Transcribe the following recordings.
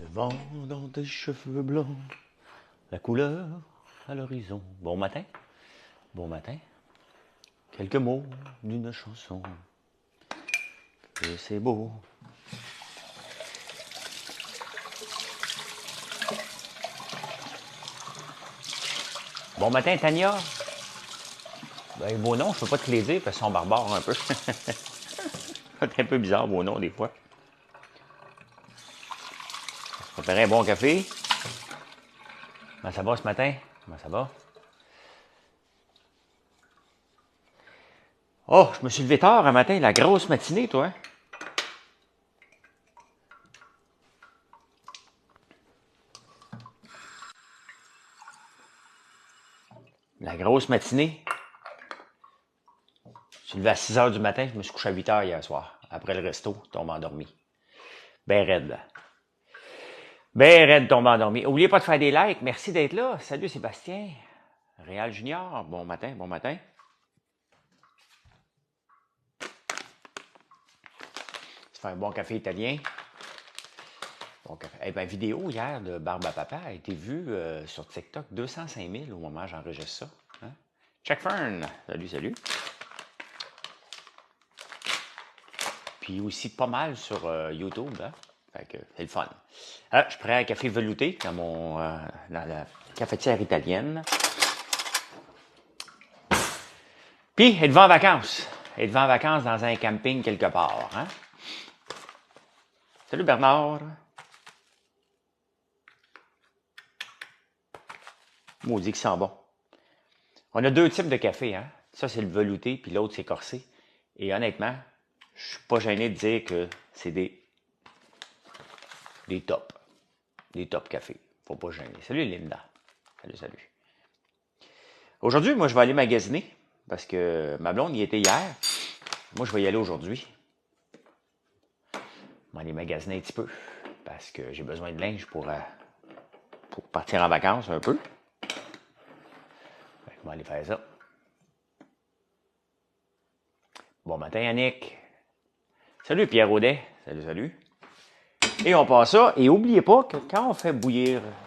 Le vent dans tes cheveux blancs, la couleur à l'horizon. Bon matin, bon matin. Quelques mots d'une chanson. Que c'est beau. Bon matin, Tania. Ben, vos noms, je peux pas te les dire parce qu'ils sont barbares un peu. C'est un peu bizarre, vos noms, des fois. Je préparais un bon café. Comment ça va ce matin? Comment ça va? Oh, je me suis levé tard un matin, la grosse matinée, toi. La grosse matinée. Je suis levé à 6 h du matin, je me suis couché à 8 h hier soir. Après le resto, tombé endormi. Ben raide. Ben raide, tombé endormi. Oubliez pas de faire des likes. Merci d'être là. Salut Sébastien. Réal Junior. Bon matin, bon matin. Ça fait un bon café italien. Bon café. Eh bien, vidéo hier de Barbe à Papa a été vue sur TikTok 205 000 au moment où j'enregistre ça. Hein? Check Fern. Salut, salut. Puis aussi pas mal sur YouTube. Hein? Fait que c'est le fun. Je prends un café velouté dans la cafetière italienne. Puis, êtes-vous en vacances? Êtes-vous en vacances dans un camping quelque part? Hein? Salut Bernard. Maudit qui sent bon. On a deux types de café. Hein? Ça, c'est le velouté, puis l'autre, c'est corsé. Et honnêtement, je suis pas gêné de dire que c'est des tops. Des top cafés. Faut pas gêner. Salut Linda. Salut, salut. Aujourd'hui, moi, je vais aller magasiner parce que ma blonde y était hier. Moi, je vais y aller aujourd'hui. Je vais aller magasiner un petit peu parce que j'ai besoin de linge pour partir en vacances un peu. Je vais aller faire ça. Bon matin, Yannick. Salut, Pierre Audet. Salut, salut. Et on passe ça. Et n'oubliez pas que quand on fait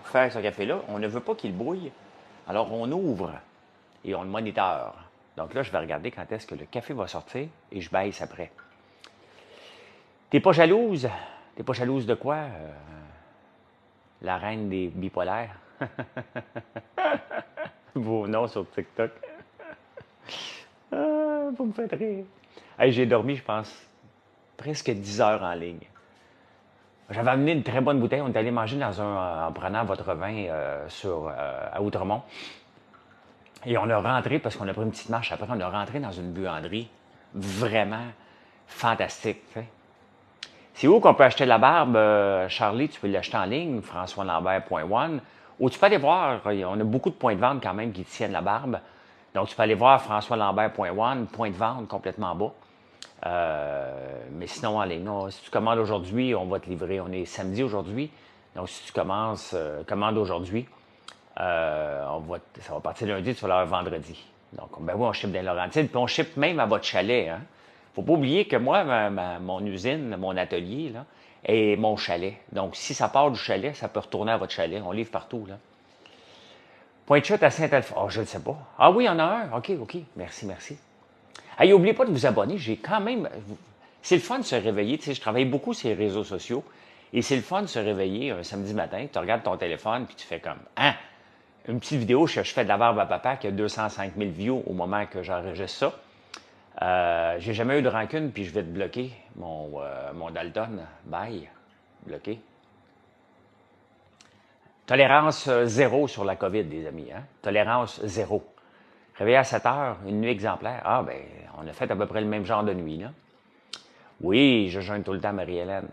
faire ce café-là, on ne veut pas qu'il bouille. Alors, on ouvre et on le moniteur. Donc là, je vais regarder quand est-ce que le café va sortir et je baisse après. T'es pas jalouse? T'es pas jalouse de quoi? La reine des bipolaires. Vos noms sur TikTok. Vous me faites rire. Hey, j'ai dormi, je pense, presque 10 heures en ligne. J'avais amené une très bonne bouteille. On est allé manger en prenant votre vin à Outremont. Et on a rentré, parce qu'on a pris une petite marche après, on a rentré dans une buanderie vraiment fantastique. T'sais. C'est où qu'on peut acheter la barbe? Charlie, tu peux l'acheter en ligne, françoislambert.one. Ou tu peux aller voir, on a beaucoup de points de vente quand même qui tiennent la barbe. Donc, tu peux aller voir françoislambert.one, point de vente complètement bas. Mais sinon, en ligne, si tu commandes aujourd'hui, on va te livrer. On est samedi aujourd'hui. Donc, si tu commandes aujourd'hui, ça va partir lundi, tu vas l'avoir vendredi. Donc, ben oui, on ship dans Laurentides, puis on ship même à votre chalet. Hein? Faut pas oublier que moi, mon usine, mon atelier, là, est mon chalet. Donc, si ça part du chalet, ça peut retourner à votre chalet. On livre partout, là. Point de chute à Saint-Alphonse. Oh, je ne sais pas. Ah oui, il y en a un. OK. Merci. Hey, n'oubliez pas de vous abonner. J'ai quand même... C'est le fun de se réveiller. Tu sais, je travaille beaucoup sur les réseaux sociaux. Et c'est le fun de se réveiller un samedi matin. Tu regardes ton téléphone puis tu fais comme... Hein? Une petite vidéo, je fais de la barbe à papa qui a 205 000 views au moment que j'enregistre ça. J'ai jamais eu de rancune, puis je vais te bloquer mon Dalton. Bye. Bloqué. Tolérance zéro sur la COVID, les amis. Hein? Tolérance zéro. Réveillé à 7 heures, une nuit exemplaire. Ah, ben, on a fait à peu près le même genre de nuit, là. Oui, je jeûne tout le temps, Marie-Hélène.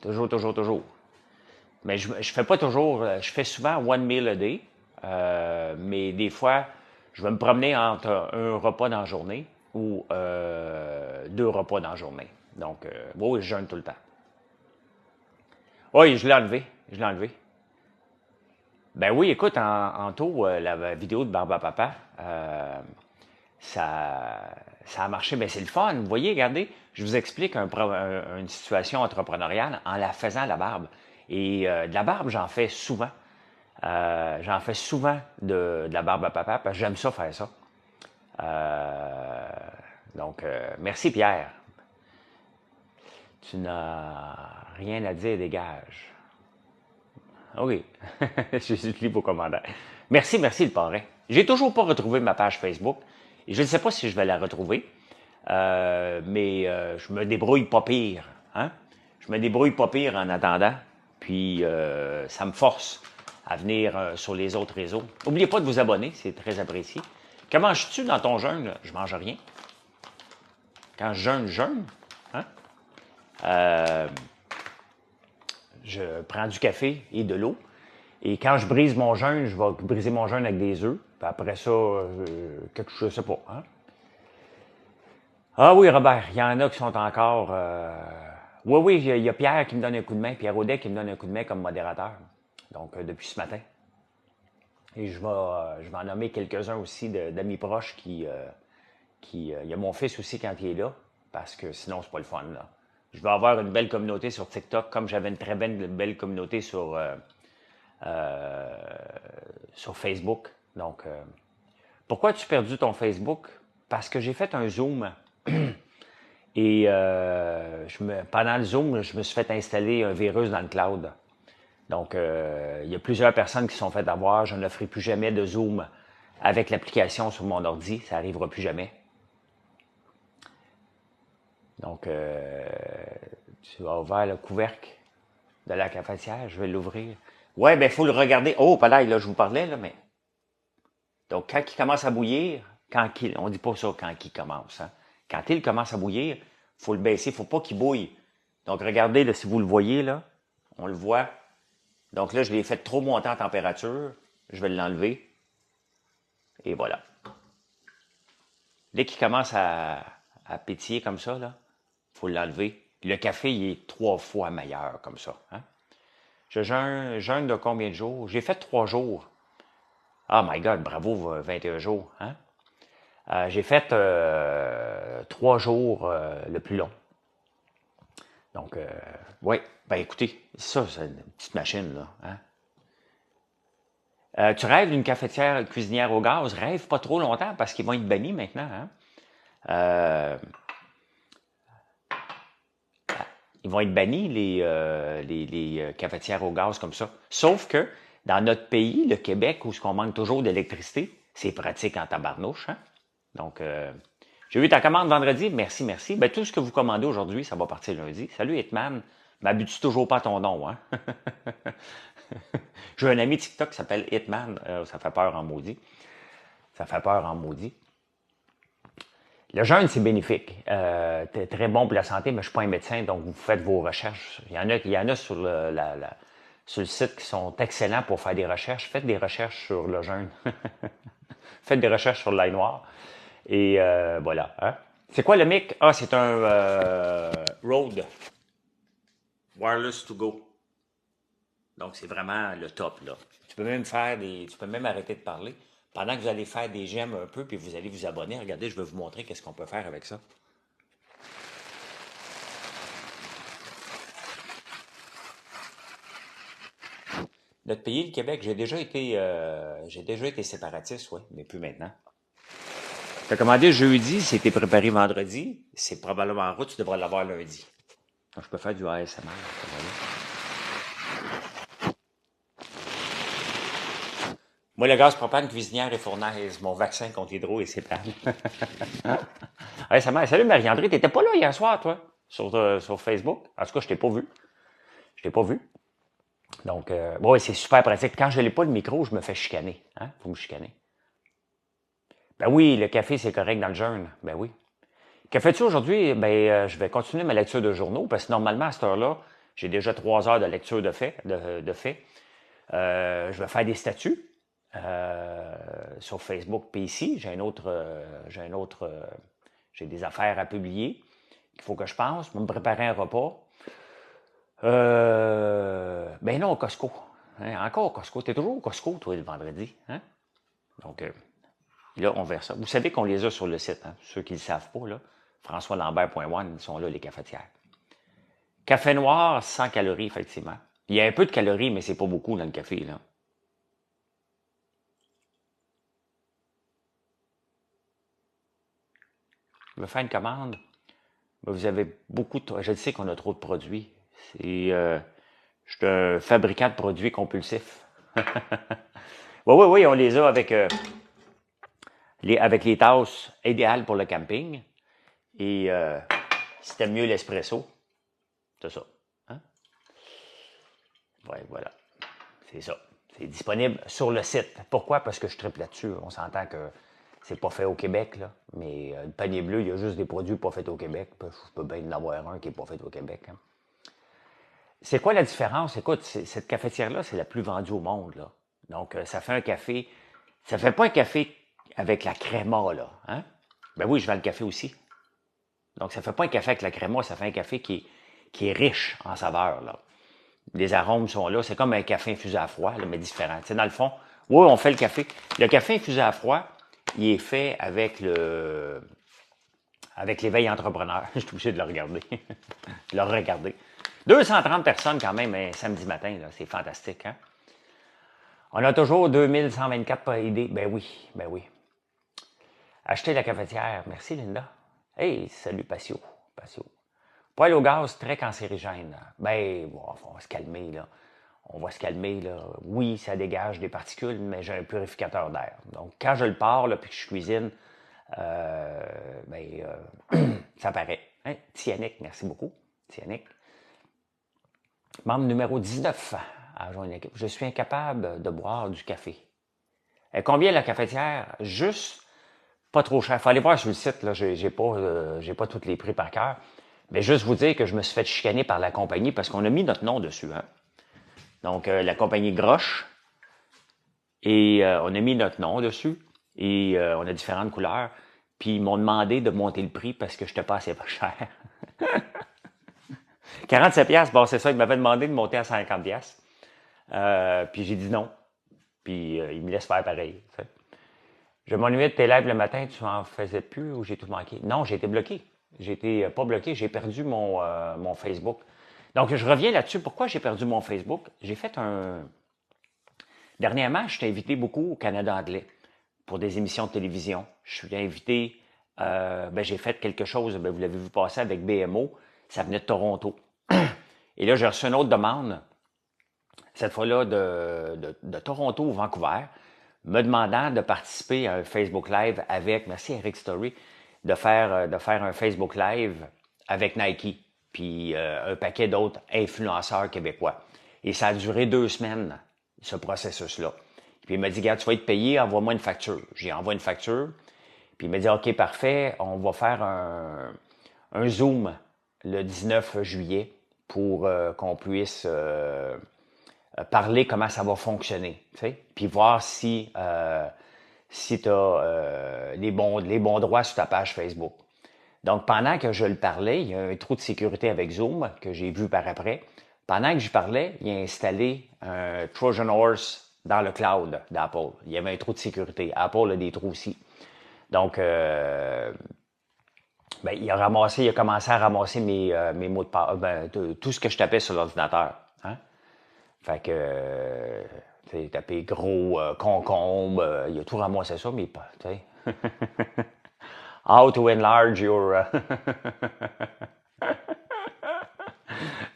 Toujours. Mais je fais pas toujours, je fais souvent one meal a day. Mais des fois, je vais me promener entre un repas dans la journée ou deux repas dans la journée. Donc, oui, je jeûne tout le temps. Oui, je l'ai enlevé. Ben oui, écoute, en tôt, la vidéo de Barbe à Papa, ça a marché. Ben c'est le fun. Vous voyez, regardez, je vous explique une situation entrepreneuriale en la faisant la barbe. Et de la barbe, j'en fais souvent. J'en fais souvent de la barbe à papa parce que j'aime ça faire ça. Donc, merci Pierre. Tu n'as rien à dire, dégage. Oui, je lis vos commentaires. Merci, merci le parrain. J'ai toujours pas retrouvé ma page Facebook et je ne sais pas si je vais la retrouver, mais je me débrouille pas pire. Hein? Je me débrouille pas pire en attendant, puis ça me force à venir sur les autres réseaux. N'oubliez pas de vous abonner, c'est très apprécié. Que manges-tu dans ton jeûne? Là? Je mange rien. Quand je jeûne, je jeûne. Hein? Je prends du café et de l'eau. Et quand je brise mon jeûne, je vais briser mon jeûne avec des œufs. Puis après ça, quelque chose, je sais pas. Hein? Ah oui, Robert, il y en a qui sont encore... Oui, oui, il y a Pierre qui me donne un coup de main, Pierre Audet qui me donne un coup de main comme modérateur. Donc, depuis ce matin. Et je vais en nommer quelques-uns aussi d'amis proches qui... il y a mon fils aussi quand il est là, parce que sinon, c'est pas le fun, là. Je vais avoir une belle communauté sur TikTok, comme j'avais une très belle communauté sur Facebook. Donc, pourquoi as-tu perdu ton Facebook? Parce que j'ai fait un Zoom et pendant le Zoom, je me suis fait installer un virus dans le cloud. Donc, il y a plusieurs personnes qui se sont fait avoir. Je ne ferai plus jamais de Zoom avec l'application sur mon ordi. Ça n'arrivera plus jamais. Donc, tu as ouvert le couvercle de la cafetière. Je vais l'ouvrir. Ouais, ben, il faut le regarder. Oh, pas là, je vous parlais, là, mais. Donc, quand il commence à bouillir, on dit pas ça quand il commence, hein. Quand il commence à bouillir, il faut le baisser, il faut pas qu'il bouille. Donc, regardez, là, si vous le voyez, là, on le voit. Donc là, je l'ai fait trop monter en température. Je vais l'enlever. Et voilà. Dès qu'il commence à pétiller comme ça, là, il faut l'enlever. Le café, il est 3 fois meilleur comme ça. Hein? Je jeûne de combien de jours? J'ai fait 3 jours. Oh my God, bravo, 21 jours. Hein? J'ai fait 3 jours le plus long. Donc, oui, ben écoutez, ça, c'est une petite machine, là. Hein? Tu rêves d'une cafetière cuisinière au gaz? Rêve pas trop longtemps parce qu'ils vont être bannis maintenant. Hein? Ils vont être bannis, les cafetières au gaz comme ça. Sauf que dans notre pays, le Québec, où on manque toujours d'électricité, c'est pratique en tabarnouche. Hein? Donc, j'ai vu ta commande vendredi. Merci, merci. Ben, tout ce que vous commandez aujourd'hui, ça va partir lundi. Salut, Hitman. M'habitue toujours pas à ton nom. Hein? J'ai un ami TikTok qui s'appelle Hitman. Ça fait peur en maudit. Ça fait peur en maudit. Le jeûne, c'est bénéfique. Très bon pour la santé, mais je ne suis pas un médecin, donc vous faites vos recherches. Il y en a sur sur le site qui sont excellents pour faire des recherches. Faites des recherches sur le jeûne. Faites des recherches sur l'ail noir. Et voilà. Hein? C'est quoi le mic? Ah, c'est un Rode Wireless to Go. Donc, c'est vraiment le top, là. Tu peux même arrêter de parler. Pendant que vous allez faire des j'aime un peu, puis vous allez vous abonner, regardez, je vais vous montrer qu'est-ce qu'on peut faire avec ça. Notre pays, le Québec, j'ai déjà été séparatiste, oui, mais plus maintenant. Tu as commandé jeudi, c'était préparé vendredi, c'est probablement en route, tu devrais l'avoir lundi. Donc, je peux faire du ASMR. Moi, le gaz propane, cuisinière et fournaise, mon vaccin contre l'hydro et cétane. ASMR. Salut Marie-André, t'étais pas là hier soir, toi, sur Facebook? En tout cas, je t'ai pas vu. Je t'ai pas vu. Donc, ouais, c'est super pratique. Quand je n'ai pas le micro, je me fais chicaner. Hein? Faut me chicaner. Ben oui, le café, c'est correct dans le jeûne. Ben oui. Que fais-tu aujourd'hui? Ben, je vais continuer ma lecture de journaux parce que normalement, à cette heure-là, j'ai déjà 3 heures de lecture de fait. Je vais faire des statuts sur Facebook. Puis ici, j'ai des affaires à publier qu'il faut que je pense. Je vais me préparer un repas. Ben non, au Costco. Hein, encore au Costco. T'es toujours au Costco, toi, le vendredi. Hein? Donc, là, on verra ça. Vous savez qu'on les a sur le site. Hein? Ceux qui ne le savent pas, là. FrançoisLambert.one, ils sont là, les cafetières. Café noir, 100 calories, effectivement. Il y a un peu de calories, mais c'est pas beaucoup dans le café, là. Je vais faire une commande. Ben, vous avez beaucoup de... Je sais qu'on a trop de produits. Je suis un fabricant de produits compulsifs. Oui, oui, oui, on les a avec les tasses idéales pour le camping. Et c'était mieux l'espresso. C'est ça. Hein? Ouais, voilà. C'est ça. C'est disponible sur le site. Pourquoi? Parce que je triple là-dessus. On s'entend que c'est pas fait au Québec, là. Mais le panier bleu, il y a juste des produits pas faits au Québec. Je peux bien en avoir un qui n'est pas fait au Québec. Hein. C'est quoi la différence? Écoute, cette cafetière-là, c'est la plus vendue au monde, là. Donc, ça fait un café. Ça fait pas un café avec la créma, là. Hein? Ben oui, je vends le café aussi. Donc, ça fait pas un café avec la créma, ça fait un café qui est riche en saveur, là. Les arômes sont là. C'est comme un café infusé à froid, là, mais différent. Tu sais, dans le fond, oui, on fait le café. Le café infusé à froid, il est fait avec l'éveil entrepreneur. Je suis obligé de le regarder. de le regarder. 230 personnes quand même un samedi matin, là. C'est fantastique, hein? On a toujours 2124 par idée. Ben oui, ben oui. Acheter la cafetière. Merci, Linda. Hey, salut, Patio. Patio. Poêle au gaz, très cancérigène. Ben, bon, on va se calmer, là. On va se calmer, là. Oui, ça dégage des particules, mais j'ai un purificateur d'air. Donc, quand je le pars, là, puis que je cuisine, ben, ça paraît. Hein? Tianic, merci beaucoup. Tianic. Membre numéro 19 à joindre l'équipe. Je suis incapable de boire du café. Combien la cafetière? Juste pas trop cher. Il faut aller voir sur le site, là, j'ai pas tous les prix par cœur. Mais juste vous dire que je me suis fait chicaner par la compagnie parce qu'on a mis notre nom dessus. Hein? Donc, la compagnie Groche. Et on a mis notre nom dessus. Et on a différentes couleurs. Puis ils m'ont demandé de monter le prix parce que je n'étais pas assez cher. 47$, bon, c'est ça. Ils m'avaient demandé de monter à 50$. Puis j'ai dit non. Puis ils me laissent faire pareil. T'sais. Je m'ennuyais de tes lives le matin, tu en faisais plus ou j'ai tout manqué? Non, j'ai été bloqué. J'ai été pas bloqué, j'ai perdu mon Facebook. Donc, je reviens là-dessus. Pourquoi j'ai perdu mon Facebook? J'ai fait un... Dernièrement, je suis invité beaucoup au Canada anglais pour des émissions de télévision. Je suis invité... j'ai fait quelque chose, vous l'avez vu passer avec BMO. Ça venait de Toronto. Et là, j'ai reçu une autre demande, cette fois-là de Toronto ou Vancouver, me demandant de participer à un Facebook Live avec, merci Eric Story, de faire un Facebook Live avec Nike, puis un paquet d'autres influenceurs québécois. Et ça a duré 2 semaines, ce processus-là. Puis il m'a dit, regarde, tu vas être payé, envoie-moi une facture. J'ai envoyé une facture, puis il m'a dit, OK, parfait, on va faire un Zoom le 19 juillet pour qu'on puisse parler comment ça va fonctionner, tu sais, puis voir si tu as les bons droits sur ta page Facebook. Donc, pendant que je le parlais, il y a un trou de sécurité avec Zoom que j'ai vu par après. Pendant que je parlais, il a installé un Trojan Horse dans le cloud d'Apple. Il y avait un trou de sécurité. Apple a des trous aussi. Donc, il a commencé à ramasser mes mots de passe, tout ce que je tapais sur l'ordinateur. Hein? Fait que, tu sais, tapé gros concombre, il a tout ramassé ça, mais pas, tu sais. How to enlarge your...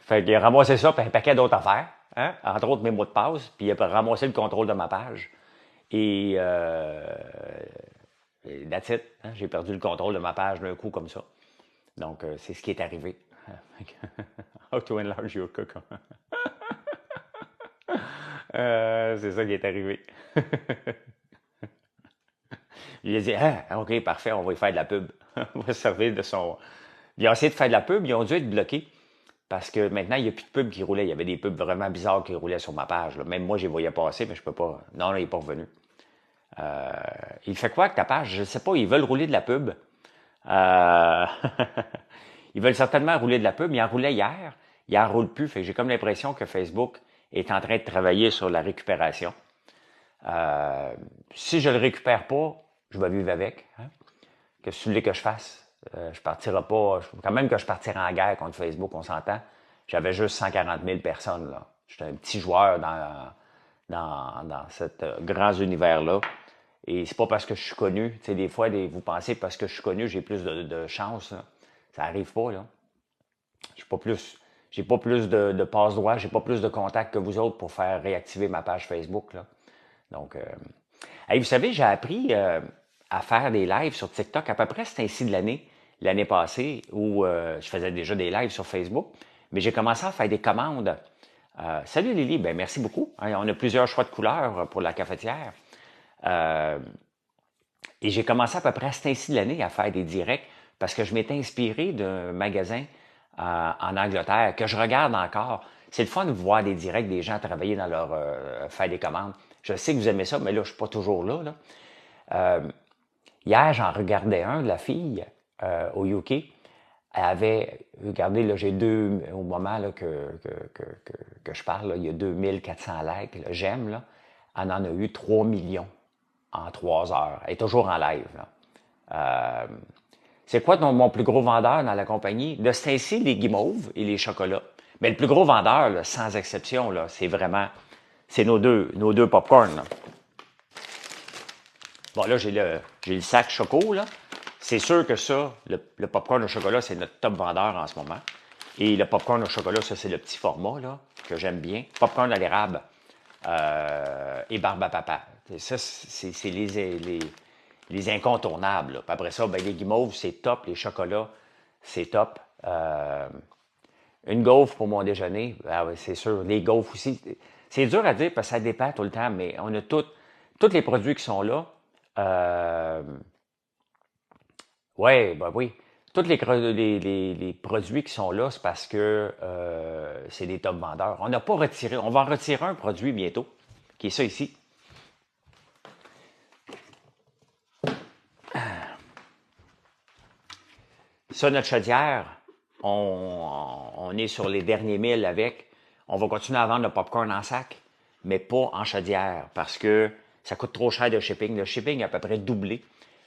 Fait qu'il a ramassé ça, puis un paquet d'autres affaires, hein? Entre autres mes mots de passe, puis il a ramassé le contrôle de ma page. Et that's it. Hein? J'ai perdu le contrôle de ma page d'un coup comme ça. Donc, c'est ce qui est arrivé. How to enlarge your cocon. C'est ça qui est arrivé. Il a dit, ah, OK, parfait, on va y faire de la pub. On va se servir de son... Ils ont essayé de faire de la pub, ils ont dû être bloqués. Parce que maintenant, il n'y a plus de pubs qui roulaient. Il y avait des pubs vraiment bizarres qui roulaient sur ma page. Là. Même moi, je les voyais passer, mais je peux pas. Non, là, il n'est pas revenu. Il fait quoi avec ta page? Je ne sais pas, ils veulent rouler de la pub. Ils veulent certainement rouler de la pub. Ils en roulaient hier. Ils n'en roulent plus. Fait que j'ai comme l'impression que Facebook est en train de travailler sur la récupération. Si je ne le récupère pas, je vais vivre avec. Hein? Qu'est-ce que tu voulais que je fasse? Je partirai pas. Quand même que je partirai en guerre contre Facebook, on s'entend. J'avais juste 140 000 personnes, là. Je suis un petit joueur dans cet grand univers-là. Et c'est pas parce que je suis connu. Tu sais, des fois, vous pensez parce que je suis connu, j'ai plus de chance. Là. Ça arrive pas, là. J'ai pas plus de passe-droit, j'ai pas plus de contacts que vous autres pour faire réactiver ma page Facebook, là. Donc, hey, vous savez, j'ai appris à faire des lives sur TikTok à peu près c'est ainsi de l'année passée, où je faisais déjà des lives sur Facebook, mais j'ai commencé à faire des commandes. Salut Lily, ben merci beaucoup. Hein, on a plusieurs choix de couleurs pour la cafetière. Et j'ai commencé à peu près à cet ainsi de l'année à faire des directs parce que je m'étais inspiré d'un magasin en Angleterre que je regarde encore. C'est le fun de voir des directs des gens travailler dans leur faire des commandes. Je sais que vous aimez ça, mais là, je suis pas toujours là. Hier, j'en regardais un de la fille au UK. Elle avait, regardez, là, j'ai deux, au moment là, que je parle, là, il y a 2400 likes, j'aime, là. Elle en a eu 3 millions en 3 heures. Elle est toujours en live. C'est quoi mon plus gros vendeur dans la compagnie? De ce temps-ci, les guimauves et les chocolats. Mais le plus gros vendeur, là, sans exception, là, c'est nos deux popcorn. Là. Bon, là, j'ai le sac choco, là. C'est sûr que ça, le popcorn au chocolat, c'est notre top vendeur en ce moment. Et le popcorn au chocolat, ça, c'est le petit format, là, que j'aime bien. Popcorn à l'érable et barbe à papa. Ça, c'est les incontournables. Là. Puis après ça, ben, les guimauves, c'est top. Les chocolats, c'est top. Une gaufre pour mon déjeuner, ah oui, c'est sûr. Les gaufres aussi. C'est dur à dire parce que ça dépend tout le temps, mais on a tous les produits qui sont là. Ouais, ben oui. Tous les produits qui sont là, c'est parce que c'est des top vendeurs. On n'a pas retiré. On va en retirer un produit bientôt, qui est ça ici. Ça, notre chaudière, on est sur les derniers 1000 avec. On va continuer à vendre le popcorn en sac, mais pas en chaudière, parce que ça coûte trop cher de shipping. Le shipping a à peu près doublé.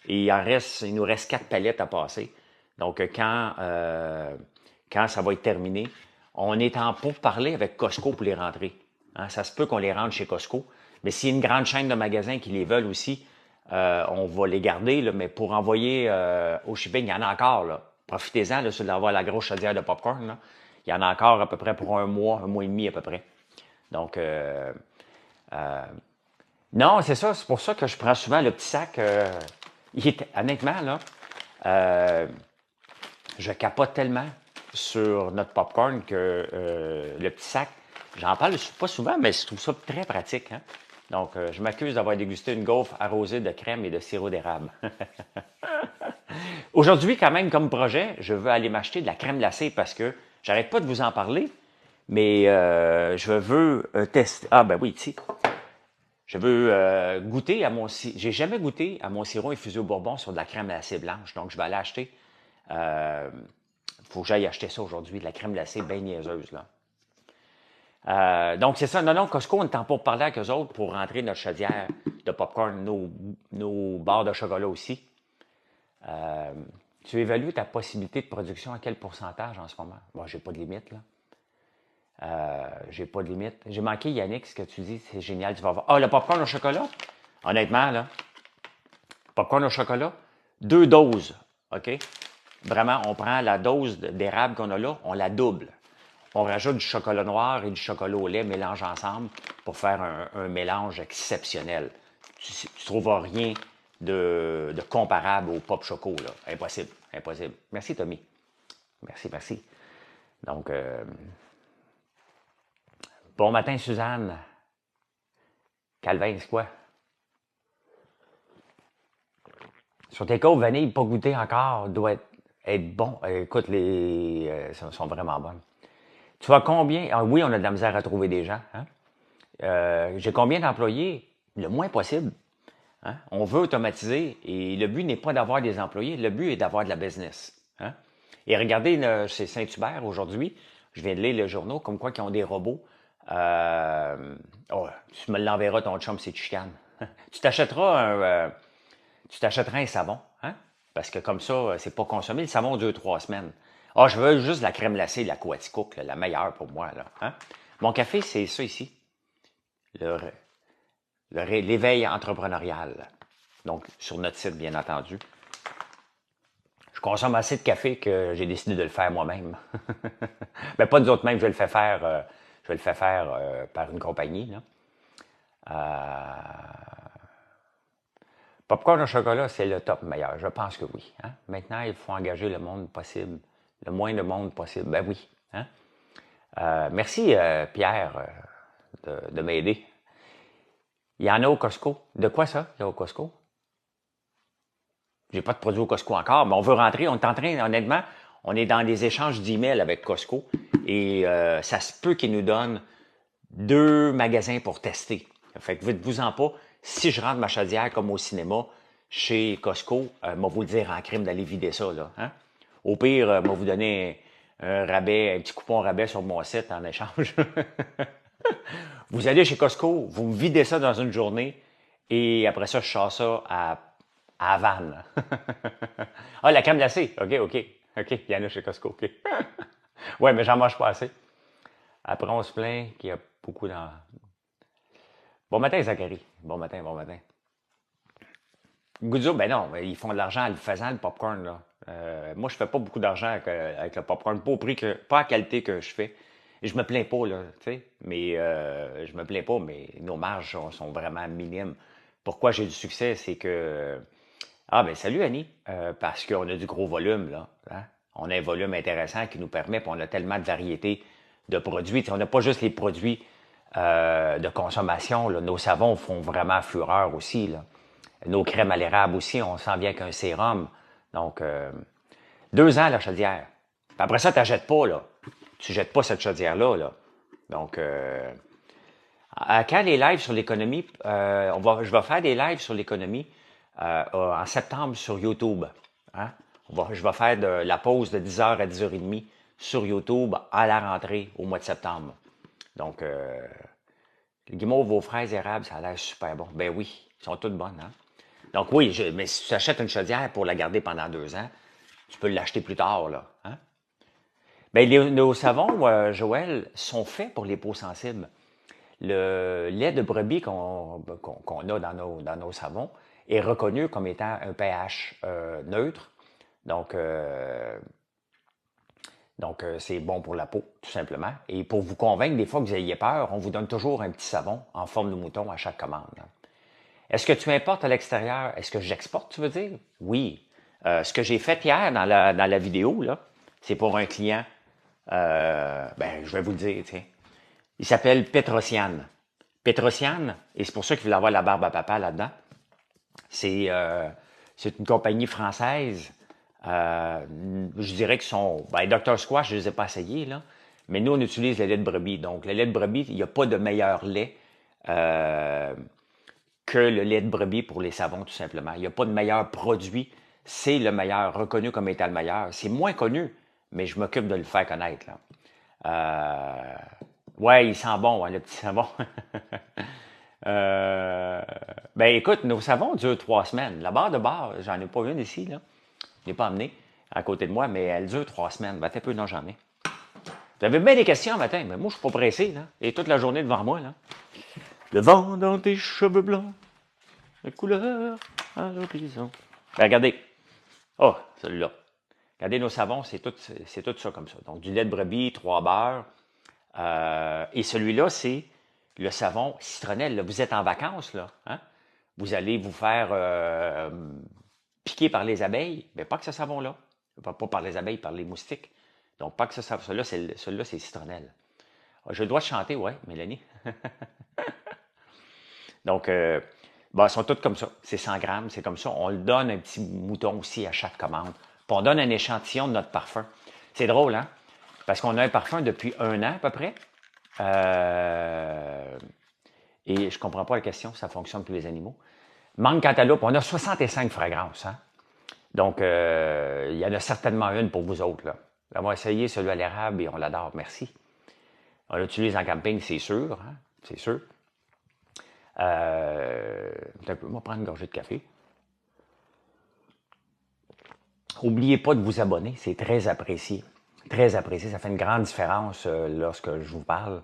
Et il nous reste 4 palettes à passer. Donc, quand ça va être terminé, on est en pourparlers avec Costco pour les rentrer. Hein, ça se peut qu'on les rentre chez Costco. Mais s'il y a une grande chaîne de magasins qui les veulent aussi, on va les garder, là, mais pour envoyer au shipping, il y en a encore. Là. Profitez-en là, d'avoir la grosse chaudière de popcorn. Là. Il y en a encore à peu près pour un mois et demi à peu près. Donc, non, c'est ça. C'est pour ça que je prends souvent le petit sac. Honnêtement, là, je capote tellement sur notre popcorn que le petit sac, j'en parle pas souvent, mais je trouve ça très pratique. Hein? Donc, je m'accuse d'avoir dégusté une gaufre arrosée de crème et de sirop d'érable. Aujourd'hui, quand même, comme projet, je veux aller m'acheter de la crème glacée parce que j'arrête pas de vous en parler, mais je veux tester. Ah, ben oui, tu je veux goûter à mon sirop. J'ai jamais goûté à mon sirop infusé au bourbon sur de la crème glacée blanche, donc je vais aller acheter. Faut que j'aille acheter ça aujourd'hui, de la crème glacée bien niaiseuse, là. Donc, c'est ça. Non, Costco, on est en pour parler avec eux autres pour rentrer notre chaudière de popcorn, nos barres de chocolat aussi. Tu évalues ta possibilité de production à quel pourcentage en ce moment? Bon, j'ai pas de limite, là. J'ai pas de limite. J'ai manqué, Yannick, ce que tu dis, c'est génial. Tu vas voir. Ah, le popcorn au chocolat? Honnêtement, là, popcorn au chocolat, 2 doses, OK? Vraiment, on prend la dose d'érable qu'on a là, on la double. On rajoute du chocolat noir et du chocolat au lait, mélange ensemble pour faire un mélange exceptionnel. Tu ne trouveras rien de comparable au pop choco, là. Impossible, impossible. Merci, Tommy. Merci. Donc, bon matin, Suzanne. Calvin, c'est quoi? Sur tes côtes, vanille, pas goûté encore, doit être bon. Écoute, les sont vraiment bonnes. Tu vois combien? Ah, oui, on a de la misère à trouver des gens. Hein? J'ai combien d'employés? Le moins possible. Hein? On veut automatiser et le but n'est pas d'avoir des employés, le but est d'avoir de la business. Hein? Et regardez, chez Saint-Hubert aujourd'hui, je viens de lire le journal, comme quoi qu'ils ont des robots. Oh, tu me l'enverras, ton chum, c'est chicane. Tu t'achèteras un savon, hein? Parce que comme ça, c'est pas consommé. Le savon 2-3 semaines. Ah, je veux juste la crème glacée, la Coaticook, la meilleure pour moi, là. Hein? Mon café, c'est ça ici, le, l'éveil entrepreneurial. Donc, sur notre site, bien entendu. Je consomme assez de café que j'ai décidé de le faire moi-même. Ben, pas nous autres même, je le fais faire, par une compagnie. Là. Popcorn au chocolat, c'est le top meilleur. Je pense que oui. Hein? Maintenant, il faut engager le monde possible, le moins de monde possible. Ben oui. Hein? Merci, Pierre, de m'aider. Il y en a au Costco. De quoi ça, il y a au Costco? J'ai pas de produit au Costco encore, mais on veut rentrer. On est en train, honnêtement, on est dans des échanges d'emails avec Costco et ça se peut qu'ils nous donnent 2 magasins pour tester. Fait que dites-vous-en pas, si je rentre ma chaudière comme au cinéma chez Costco, moi vous le dire en crime d'aller vider ça. Là, hein? Au pire, moi vous donner un rabais, un petit coupon rabais sur mon site en échange. Vous allez chez Costco, vous me videz ça dans une journée et après ça, je sors ça à Havane. Ah, la crème glacée. OK. Il y en a chez Costco. OK. Ouais, mais j'en mange pas assez. Après, on se plaint qu'il y a beaucoup dans. Bon matin, Zachary. Bon matin. Goudzo, ben non, ils font de l'argent en le faisant, le popcorn, là. Moi, je fais pas beaucoup d'argent avec le popcorn, pas au prix pas à la qualité que je fais. Et je me plains pas, là, tu sais, mais je me plains pas, mais nos marges sont vraiment minimes. Pourquoi j'ai du succès, c'est que... Ah, ben salut Annie, parce qu'on a du gros volume, là. Hein? On a un volume intéressant qui nous permet, puis on a tellement de variétés de produits. T'sais, on n'a pas juste les produits de consommation, là. Nos savons font vraiment fureur aussi, là. Nos crèmes à l'érable aussi, on s'en vient avec un sérum. Donc, 2 ans la chaudière. Puis après ça, tu ne jettes pas, là. Tu ne jettes pas cette chaudière-là, là. Donc, quand les lives sur l'économie, je vais faire des lives sur l'économie en septembre sur YouTube. Hein? Je vais faire la pause de 10h à 10h30 sur YouTube à la rentrée au mois de septembre. Donc, les guimauves aux fraises érables, ça a l'air super bon. Ben oui, ils sont toutes bonnes. Hein? Donc oui, mais si tu achètes une chaudière pour la garder pendant 2 ans, tu peux l'acheter plus tard. Là, hein? Bien, nos savons, Joël, sont faits pour les peaux sensibles. Le lait de brebis qu'on a dans nos savons est reconnu comme étant un pH neutre. Donc, c'est bon pour la peau, tout simplement. Et pour vous convaincre, des fois que vous ayez peur, on vous donne toujours un petit savon en forme de mouton à chaque commande. Est-ce que tu importes à l'extérieur? Est-ce que j'exporte, tu veux dire? Oui. Ce que j'ai fait hier dans la vidéo, là, c'est pour un client. Je vais vous le dire, tiens. Il s'appelle Petrosian. Petrosian, et c'est pour ça qu'il voulait avoir la barbe à papa là-dedans. C'est une compagnie française. Je dirais qu'ils sont... Dr. Squash, je ne les ai pas essayés, là. Mais nous, on utilise le lait de brebis. Donc, le lait de brebis, il n'y a pas de meilleur lait que le lait de brebis pour les savons, tout simplement. Il n'y a pas de meilleur produit. C'est le meilleur, reconnu comme étant le meilleur. C'est moins connu, mais je m'occupe de le faire connaître, là. Ouais, il sent bon, hein, le petit savon. Écoute, nos savons durent 3 semaines. La barre de bar, j'en ai pas une ici, là. Je l'ai pas amenée à côté de moi, mais elle dure 3 semaines. Un peu, non, j'en ai. Vous avez bien des questions matin, mais moi, je suis pas pressé, là. Et toute la journée devant moi, là. Le vent dans tes cheveux blancs, la couleur à l'horizon. Regardez. Oh, celui-là. Regardez nos savons, c'est tout ça comme ça. Donc, du lait de brebis, 3 beurres. Et celui-là, c'est le savon citronnelle. Là. Vous êtes en vacances, là. Hein? Vous allez vous faire piquer par les abeilles. Mais pas que ce savon-là. Pas par les abeilles, par les moustiques. Donc, pas que ce savon-là, celui-là, c'est citronnelle. Je dois chanter, ouais, Mélanie. Donc, ils sont tous comme ça. C'est 100 grammes, c'est comme ça. On le donne un petit mouton aussi à chaque commande. Puis on donne un échantillon de notre parfum. C'est drôle, hein? Parce qu'on a un parfum depuis 1 an à peu près. Et je comprends pas la question, ça fonctionne pour les animaux. Mangue cantaloupe, on a 65 fragrances. Hein? Donc, il y en a certainement une pour vous autres. Là. On va essayer celui à l'érable et on l'adore. Merci. On l'utilise en camping, c'est sûr. Hein? C'est sûr. Un peu, on va prendre une gorgée de café. N'oubliez pas de vous abonner, c'est très apprécié. Très apprécié, ça fait une grande différence lorsque je vous parle.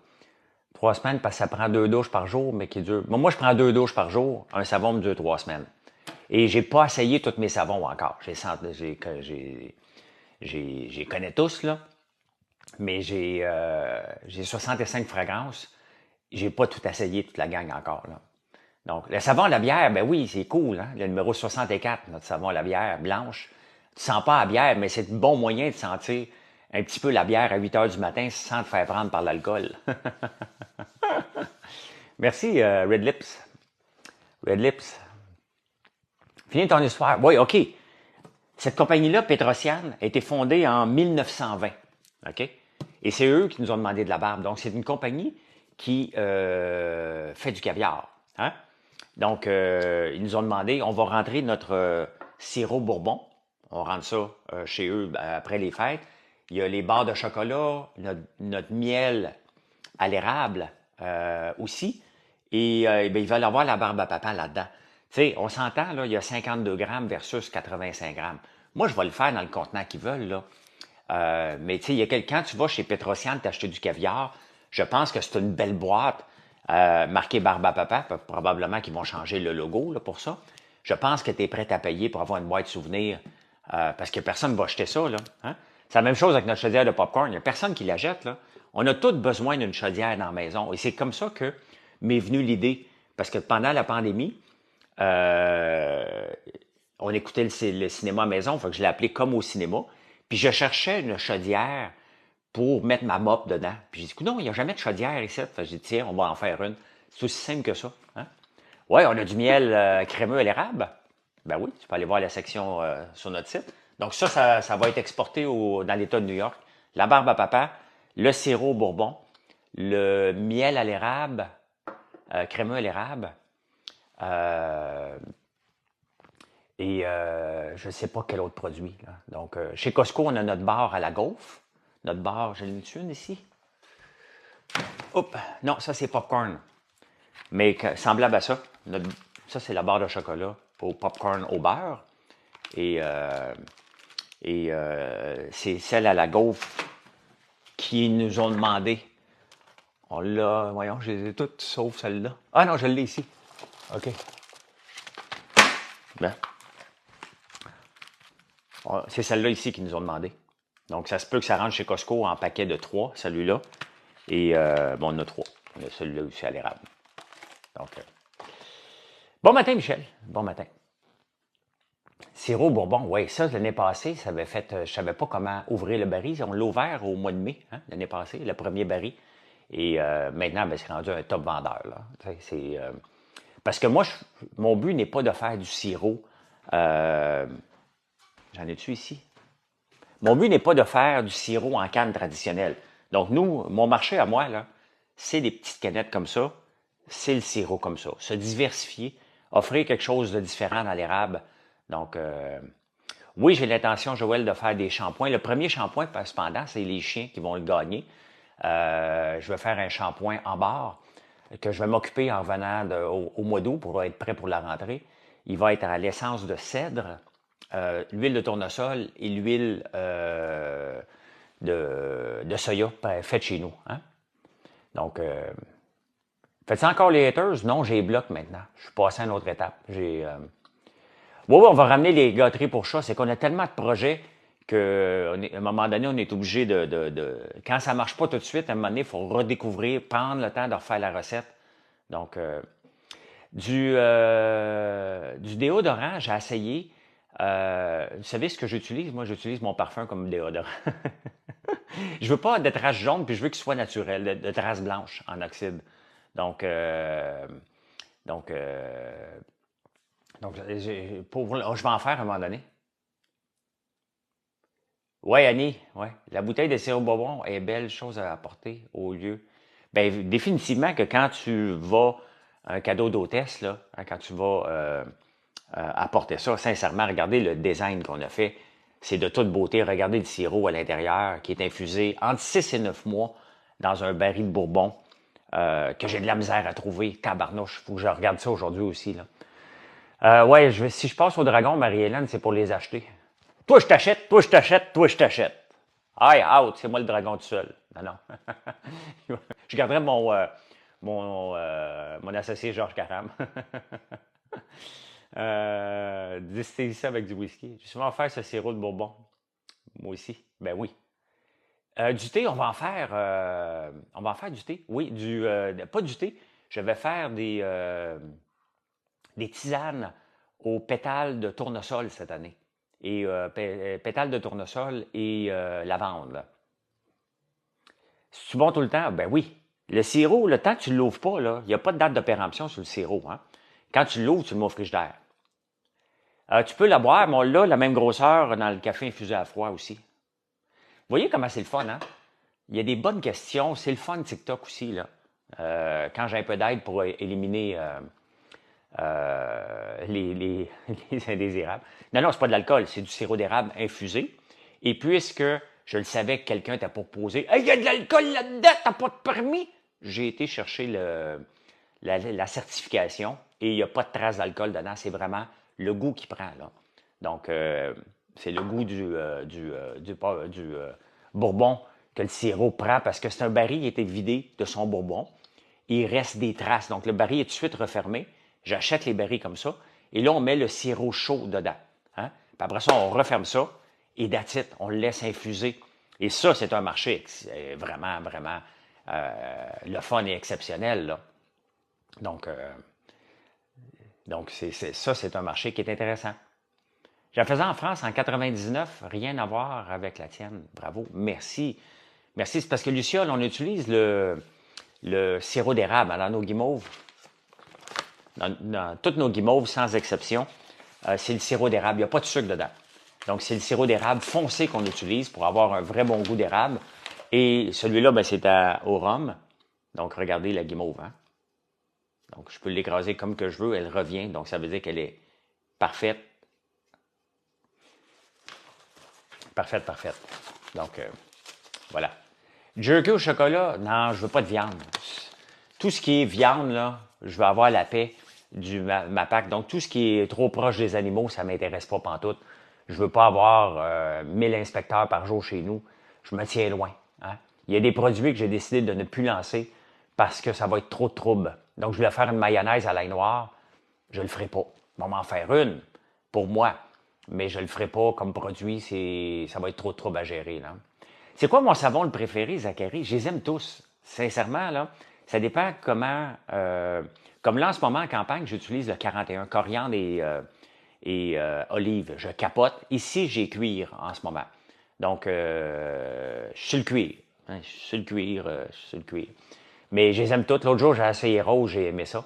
3 semaines parce que ça prend 2 douches par jour, mais qui dure. Bon, moi, je prends 2 douches par jour. Un savon me dure 3 semaines. Et j'ai pas essayé tous mes savons encore. J'ai connais tous, là. Mais j'ai 65 fragrances. J'ai pas tout essayé, toute la gang encore, là. Donc, le savon à la bière, ben oui, c'est cool, hein? Le numéro 64, notre savon à la bière blanche. Tu sens pas la bière, mais c'est un bon moyen de sentir un petit peu la bière à 8 heures du matin sans te faire prendre par l'alcool. Merci, Red Lips. Red Lips. Finis ton histoire. Oui, OK. Cette compagnie-là, Petrosian, a été fondée en 1920. OK? Et c'est eux qui nous ont demandé de la barbe. Donc, c'est une compagnie qui fait du caviar. Hein? Donc, ils nous ont demandé, on va rentrer notre sirop bourbon. On rentre ça chez eux après les fêtes. Il y a les barres de chocolat, notre miel à l'érable aussi. Et ben, ils veulent avoir la barbe à papa là-dedans. Tu sais, on s'entend, là, il y a 52 grammes versus 85 grammes. Moi, je vais le faire dans le contenant qu'ils veulent, là. Mais tu sais, quand tu vas chez Petrosian t'acheter du caviar, je pense que c'est une belle boîte marquée barbe à papa. Probablement qu'ils vont changer le logo là, pour ça. Je pense que tu es prêt à payer pour avoir une boîte souvenir parce que personne ne va acheter ça. Là, hein? C'est la même chose avec notre chaudière de popcorn. Il n'y a personne qui la jette. Là. On a tous besoin d'une chaudière dans la maison. Et c'est comme ça que m'est venue l'idée. Parce que pendant la pandémie, on écoutait le cinéma à la maison. Fait que je l'ai appelé comme au cinéma. Puis je cherchais une chaudière pour mettre ma mop dedans. Puis j'ai dit, non, il n'y a jamais de chaudière ici. Fait que j'ai dit, tiens, on va en faire une. C'est aussi simple que ça. Hein? Oui, on a du miel crémeux à l'érable. Ben oui, tu peux aller voir la section sur notre site. Donc ça va être exporté dans l'État de New York. La barbe à papa, le sirop bourbon, le miel à l'érable, crémeux à l'érable, et je ne sais pas quel autre produit. Là. Donc, chez Costco, on a notre bar à la gaufre. Notre bar, je l'ai une ici. Oups, non, ça c'est popcorn. Mais semblable à ça. Ça, c'est la barre de chocolat pour popcorn au beurre. Et c'est celle à la gaufre qui nous ont demandé. On l'a, voyons, je les ai toutes sauf celle-là. Ah non, je l'ai ici. OK. Bien. C'est celle-là ici qu'ils nous ont demandé. Donc, ça se peut que ça rentre chez Costco en paquet de 3, celui-là. Et bon, on en a 3. On a celui-là aussi à l'érable. Donc, bon matin, Michel. Bon matin. Sirop Bourbon, oui, ça, l'année passée, ça avait fait, je ne savais pas comment ouvrir le baril. On l'a ouvert au mois de mai, hein, l'année passée, le premier baril. Et maintenant, ben, c'est rendu un top vendeur. Là. Parce que moi, mon but n'est pas de faire du sirop. J'en ai-tu ici? Mon but n'est pas de faire du sirop en canne traditionnelle. Donc, nous, mon marché à moi, là, c'est des petites canettes comme ça. C'est le sirop comme ça. Se diversifier, offrir quelque chose de différent dans l'érable. Donc, oui, j'ai l'intention, Joël, de faire des shampoings. Le premier shampoing, cependant, c'est les chiens qui vont le gagner. Je vais faire un shampoing en barre que je vais m'occuper en revenant au mois d'août pour être prêt pour la rentrée. Il va être à l'essence de cèdre, l'huile de tournesol et l'huile de soya faite chez nous. Hein? Donc, faites-vous encore les haters? Non, j'ai les blocs maintenant. Je suis passé à une autre étape. Oui, on va ramener les gâteries pour chats. C'est qu'on a tellement de projets qu'à un moment donné, on est obligé quand ça ne marche pas tout de suite, à un moment donné, il faut redécouvrir, prendre le temps de refaire la recette. Donc, du déodorant, j'ai essayé. Vous savez ce que j'utilise? Moi, j'utilise mon parfum comme déodorant. Je veux pas de traces jaunes, puis je veux qu'il soit naturel, de traces blanches en oxyde. Donc, je vais en faire à un moment donné. Oui, Annie, ouais. La bouteille de sirop Bourbon est belle chose à apporter au lieu. Bien, définitivement que quand tu vas, un cadeau d'hôtesse, là, hein, quand tu vas apporter ça, sincèrement, regardez le design qu'on a fait. C'est de toute beauté. Regardez le sirop à l'intérieur qui est infusé entre 6 et 9 mois dans un baril de Bourbon que j'ai de la misère à trouver. Tabarnouche, il faut que je regarde ça aujourd'hui aussi. Là. Ouais, si je passe au Dragon, Marie-Hélène, c'est pour les acheter. Toi, je t'achète, toi, je t'achète, toi, je t'achète. Aïe, out, c'est moi le dragon tout seul. Non, non. Je garderai mon associé Georges Caram. Distiller ça avec du whisky. J'ai souvent fait ce sirop de Bourbon. Moi aussi. Ben oui. Du thé, on va en faire du thé. Oui, pas du thé. Je vais faire des tisanes aux pétales de tournesol cette année. Et pétales de tournesol et lavande. Là. C'est-tu bon tout le temps? Ben oui. Le sirop, le temps que tu ne l'ouvres pas, il n'y a pas de date de péremption sur le sirop. Hein? Quand tu l'ouvres, tu le mets au frigidaire. Tu peux la boire, mais on l'a la même grosseur dans le café infusé à froid aussi. Vous voyez comment c'est le fun, hein? Il y a des bonnes questions. C'est le fun TikTok aussi, là. Quand j'ai un peu d'aide pour éliminer les indésirables. Non, non, c'est pas de l'alcool, c'est du sirop d'érable infusé. Et puisque je le savais que quelqu'un t'a proposé « Hey, il y a de l'alcool là-dedans, t'as pas de permis! » J'ai été chercher la certification et il n'y a pas de trace d'alcool dedans. C'est vraiment le goût qui prend, là. Donc, c'est le goût du bourbon que le sirop prend parce que c'est un baril qui a été vidé de son bourbon. Il reste des traces. Donc, le baril est tout de suite refermé. J'achète les barils comme ça. Et là, on met le sirop chaud dedans. Hein? Puis après ça, on referme ça. Et that's it. On le laisse infuser. Et ça, c'est un marché vraiment, vraiment le fun et exceptionnel. Là. Donc ça, c'est un marché qui est intéressant. J'en faisais en France en 99, rien à voir avec la tienne. Bravo. Merci. Merci. C'est parce que Luciole, on utilise le sirop d'érable dans nos guimauves. Dans toutes nos guimauves, sans exception, c'est le sirop d'érable. Il n'y a pas de sucre dedans. Donc, c'est le sirop d'érable foncé qu'on utilise pour avoir un vrai bon goût d'érable. Et celui-là, ben, c'est au rhum. Donc, regardez la guimauve. Hein? Donc, je peux l'écraser comme que je veux. Elle revient. Donc, ça veut dire qu'elle est parfaite. Parfaite, parfaite. Donc, voilà. Jerky au chocolat, non, je veux pas de viande. Tout ce qui est viande, là, je veux avoir la paix ma PAC. Donc, tout ce qui est trop proche des animaux, ça ne m'intéresse pas pantoute. Je veux pas avoir 1000 inspecteurs par jour chez nous. Je me tiens loin. Hein? Il y a des produits que j'ai décidé de ne plus lancer parce que ça va être trop de trouble. Donc, je voulais faire une mayonnaise à l'ail noir. Je ne le ferai pas. On va m'en faire une pour moi. Mais je ne le ferai pas comme produit. Ça va être trop de trouble à gérer. Là. C'est quoi mon savon le préféré, Zachary? Je les aime tous. Sincèrement, là, ça dépend comment... comme là, en ce moment, en campagne, j'utilise le 41, coriandre et olive. Je capote. Ici, j'ai cuir en ce moment. Donc, je suis sur le cuir. Hein, je suis sur le cuir, Mais je les aime toutes. L'autre jour, j'ai essayé rose, j'ai aimé ça.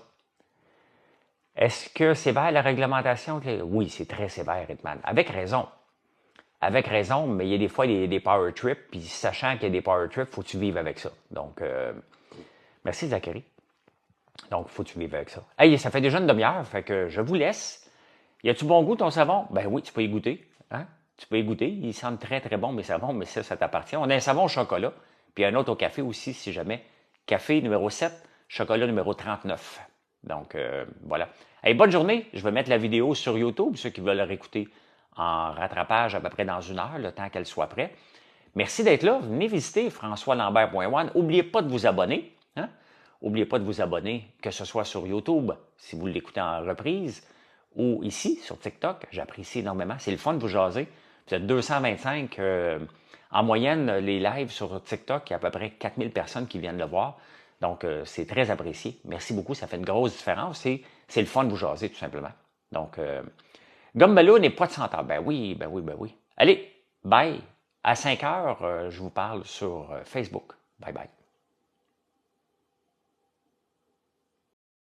Est-ce que c'est sévère la réglementation? Oui, c'est très sévère, Hitman. Avec raison. Avec raison, mais il y a des fois des power trips, puis sachant qu'il y a des power trips, il faut que tu vives avec ça. Donc, merci Zachary. Donc, il faut que tu vives avec ça. Hey, ça fait déjà une demi-heure, fait que je vous laisse. Y a-tu bon goût ton savon? Ben oui, tu peux y goûter. Hein? Tu peux y goûter. Il semble très, très bon, mes savons, mais ça t'appartient. On a un savon au chocolat, puis un autre au café aussi, si jamais. Café numéro 7, chocolat numéro 39. Donc, voilà. Hey, bonne journée. Je vais mettre la vidéo sur YouTube, ceux qui veulent la réécouter en rattrapage à peu près dans une heure, le temps qu'elle soit prête. Merci d'être là. Venez visiter françoislambert.one. N'oubliez pas de vous abonner. Hein? N'oubliez pas de vous abonner, que ce soit sur YouTube, si vous l'écoutez en reprise, ou ici, sur TikTok. J'apprécie énormément. C'est le fun de vous jaser. Vous êtes 225. En moyenne, les lives sur TikTok, il y a à peu près 4000 personnes qui viennent le voir. Donc, c'est très apprécié. Merci beaucoup. Ça fait une grosse différence. Et c'est le fun de vous jaser, tout simplement. Donc, Gumballoon n'est pas de senteur. Ben oui, ben oui, ben oui. Allez, bye. À 5 heures, je vous parle sur Facebook. Bye bye.